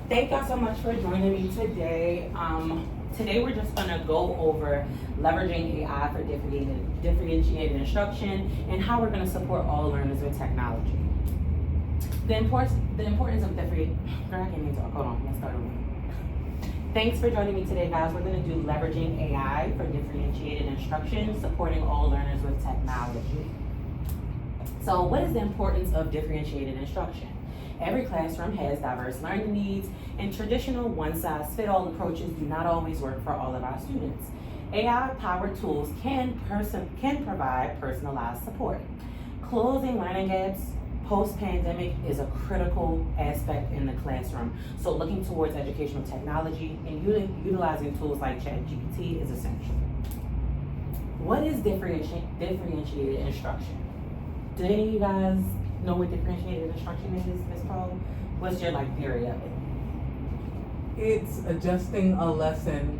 Thank y'all so much for joining me today. Today we're just gonna go over leveraging AI for differentiated instruction and how we're gonna support all learners with technology. The importance of different. Girl, I can't even talk. Hold on, let's start over. Thanks for joining me today, guys. We're gonna do leveraging AI for differentiated instruction, supporting all learners with technology. So what is the importance of differentiated instruction? Every classroom has diverse learning needs, and traditional one-size-fits-all approaches do not always work for all of our students. AI-powered tools can provide personalized support. Closing learning gaps post-pandemic is a critical aspect in the classroom. So looking towards educational technology and utilizing tools like ChatGPT is essential. What is differentiated instruction? Do any of you guys know what differentiated instruction is, Ms. Paul? What's your theory of it? It's adjusting a lesson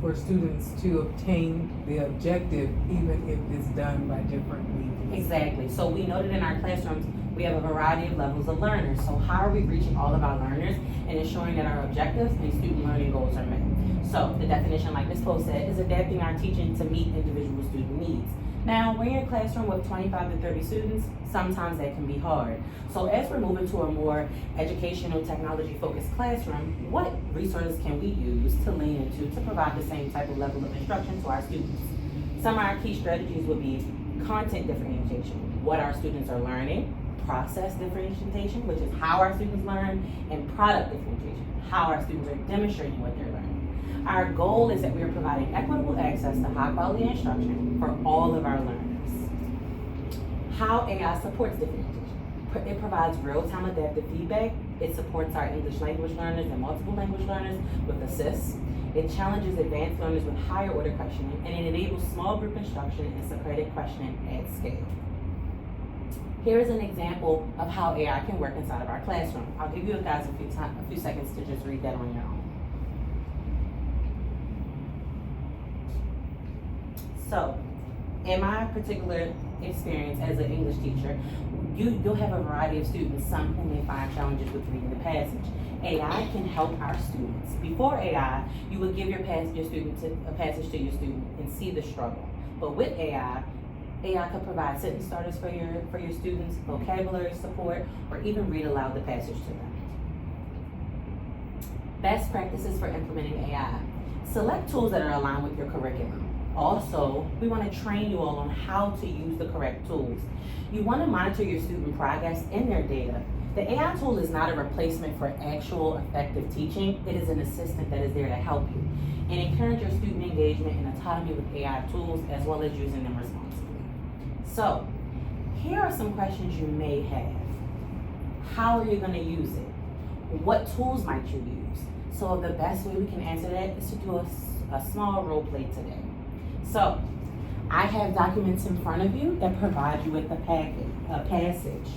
for students to obtain the objective, even if it's done by different means. Exactly. So we know that in our classrooms, we have a variety of levels of learners. So how are we reaching all of our learners and ensuring that our objectives and student learning goals are met? So the definition, like Ms. Poe said, is adapting our teaching to meet individual student needs. Now, when you're in a classroom with 25 to 30 students, sometimes that can be hard. So as we're moving to a more educational, technology-focused classroom, what resources can we use to lean into to provide the same type of level of instruction to our students? Some of our key strategies would be content differentiation, what our students are learning, process differentiation, which is how our students learn, and product differentiation, how our students are demonstrating what they're learning. Our goal is that we are providing equitable access to high quality instruction for all of our learners. How AI supports differentiation. It provides real-time adaptive feedback. It supports our English language learners and multiple language learners with assists. It challenges advanced learners with higher order questioning, and it enables small group instruction and Socratic questioning at scale. Here is an example of how AI can work inside of our classroom. I'll give you guys a few seconds to just read that on your own. So, in my particular experience as an English teacher, you'll have a variety of students, some who may find challenges with reading the passage. AI can help our students. Before AI, you would give a passage to your student and see the struggle. But with AI could provide sentence starters for your students, vocabulary support, or even read aloud the passage to them. Best practices for implementing AI. Select tools that are aligned with your curriculum. Also, we want to train you all on how to use the correct tools. You want to monitor your student progress in their data. The AI tool is not a replacement for actual effective teaching. It is an assistant that is there to help you. And encourage your student engagement and autonomy with AI tools as well as using them responsibly. So, here are some questions you may have. How are you going to use it? What tools might you use? So the best way we can answer that is to do a small role play today. So, I have documents in front of you that provide you with a passage.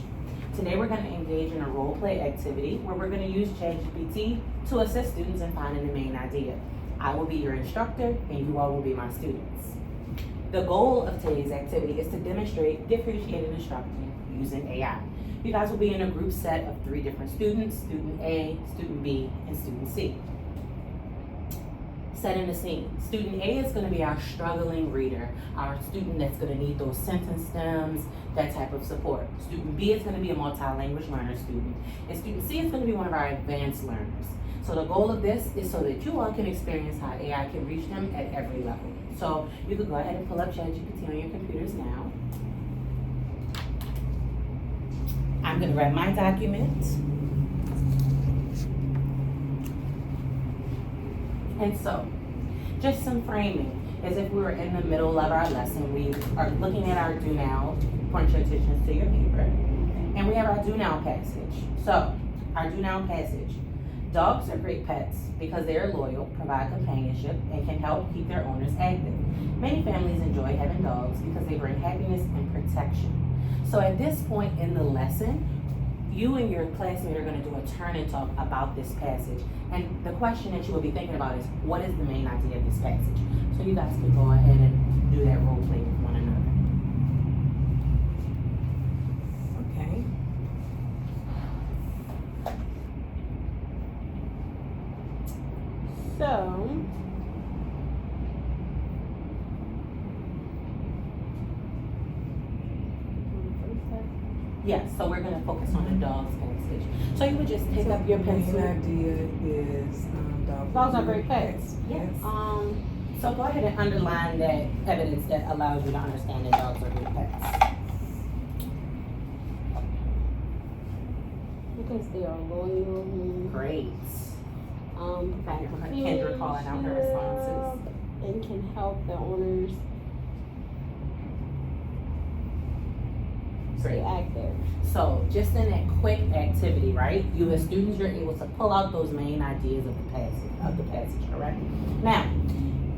Today we're going to engage in a role play activity where we're going to use ChatGPT to assist students in finding the main idea. I will be your instructor and you all will be my students. The goal of today's activity is to demonstrate differentiated instruction using AI. You guys will be in a group set of 3 different students, student A, student B, and student C. Setting the scene. Student A is going to be our struggling reader, our student that's going to need those sentence stems, that type of support. Student B is going to be a multi-language learner student, and student C is going to be one of our advanced learners. So the goal of this is so that you all can experience how AI can reach them at every level. So you can go ahead and pull up ChatGPT on your computers now. I'm going to grab my document. And so, just some framing. As if we were in the middle of our lesson, we are looking at our do now, point your attention to your paper, and we have our do now passage. So, our do now passage. Dogs are great pets because they are loyal, provide companionship, and can help keep their owners active. Many families enjoy having dogs because they bring happiness and protection. So at this point in the lesson, you and your classmate are going to do a turn and talk about this passage. And the question that you will be thinking about is, what is the main idea of this passage? So you guys can go ahead and do that role play with one another. Okay. So, Yes, so we're gonna focus on the dog's passage. So you would just pick up your The main pencil. idea is Dogs are great pets. Yes. So go ahead and underline that evidence that allows you to understand that dogs are good pets. because they are loyal. Great. Provide Kendra calling out her responses. and can help the owners stay active. So just in that quick activity, right? You as students, you're able to pull out those main ideas of the passage, correct? Now,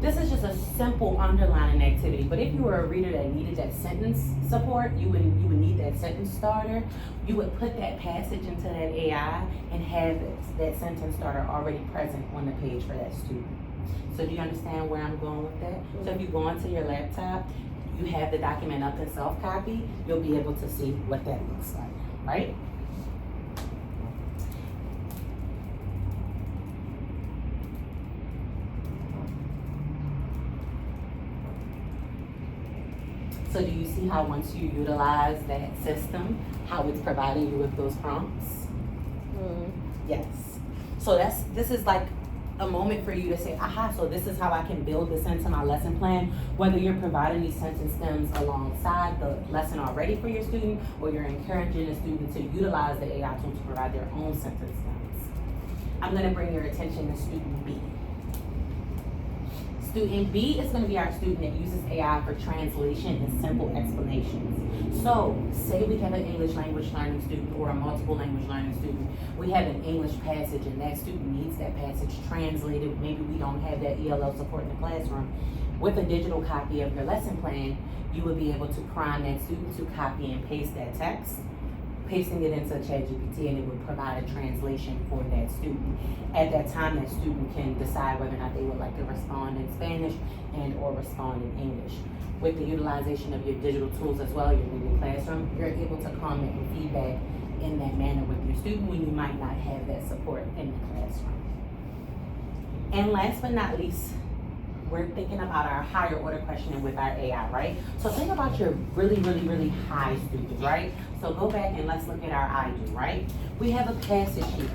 this is just a simple underlining activity, but if you were a reader that needed that sentence support, you would need that sentence starter. You would put that passage into that AI and have that sentence starter already present on the page for that student. So do you understand where I'm going with that? So if you go onto your laptop, you have the document up in self-copy, you'll be able to see what that looks like, right? So do you see how once you utilize that system, how it's providing you with those prompts? Yes. So this is like a moment for you to say, aha, so this is how I can build this into my lesson plan, whether you're providing these sentence stems alongside the lesson already for your student, or you're encouraging the student to utilize the AI tool to provide their own sentence stems. I'm gonna bring your attention to student B. Student B is going to be our student that uses AI for translation and simple explanations. So, say we have an English language learning student or a multiple language learning student. We have an English passage and that student needs that passage translated. Maybe we don't have that ELL support in the classroom. With a digital copy of your lesson plan, you will be able to prime that student to copy and paste that text, pasting it into ChatGPT, and it would provide a translation for that student. At that time, that student can decide whether or not they would like to respond in Spanish and or respond in English. With the utilization of your digital tools as well, your Google Classroom, you're able to comment and feedback in that manner with your student when you might not have that support in the classroom. And last but not least, we're thinking about our higher order questioning with our AI, right? So think about your really, really, really high students, right? So go back and let's look at our I do, right? We have a passage here.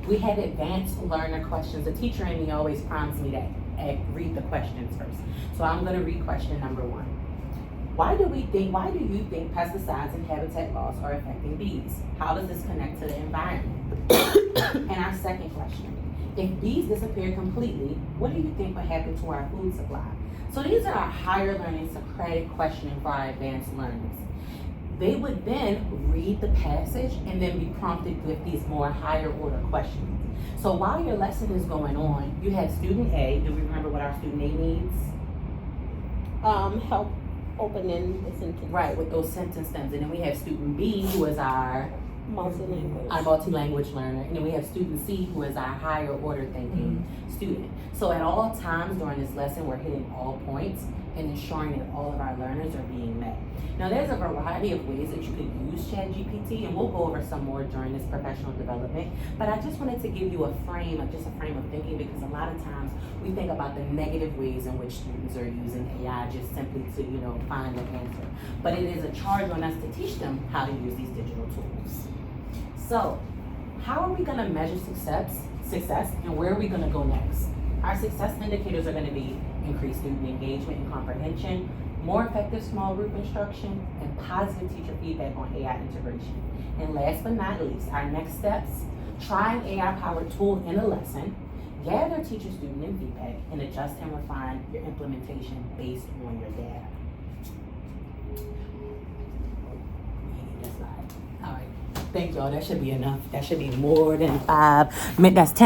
We have advanced learner questions. The teacher in me always prompts me to read the questions first. So I'm gonna read question number 1. Why do you think pesticides and habitat loss are affecting bees? How does this connect to the environment? And our second question, if bees disappear completely, what do you think would happen to our food supply? So these are our higher learning Socratic questioning for our advanced learners. They would then read the passage and then be prompted with these more higher order questions. So while your lesson is going on, you have student A. Do we remember what our student A needs? Help opening the sentence. Right, with those sentence stems. And then we have student B, who is our multi-language learner. And then we have student C, who is our higher order thinking student. So at all times during this lesson, we're hitting all points and ensuring that all of our learners are being met. Now there's a variety of ways that you could use ChatGPT, and we'll go over some more during this professional development, but I just wanted to give you a frame of thinking, because a lot of times we think about the negative ways in which students are using AI just simply to, find the answer. But it is a charge on us to teach them how to use these digital tools. So, how are we gonna measure success, and where are we gonna go next? Our success indicators are gonna be increased student engagement and comprehension, more effective small group instruction, and positive teacher feedback on AI integration. And last but not least, our next steps, try an AI-powered tool in a lesson, gather teacher-student and feedback, and adjust and refine your implementation based on your data. All right, thank y'all, that should be enough. That should be more than 5 minutes, that's 10.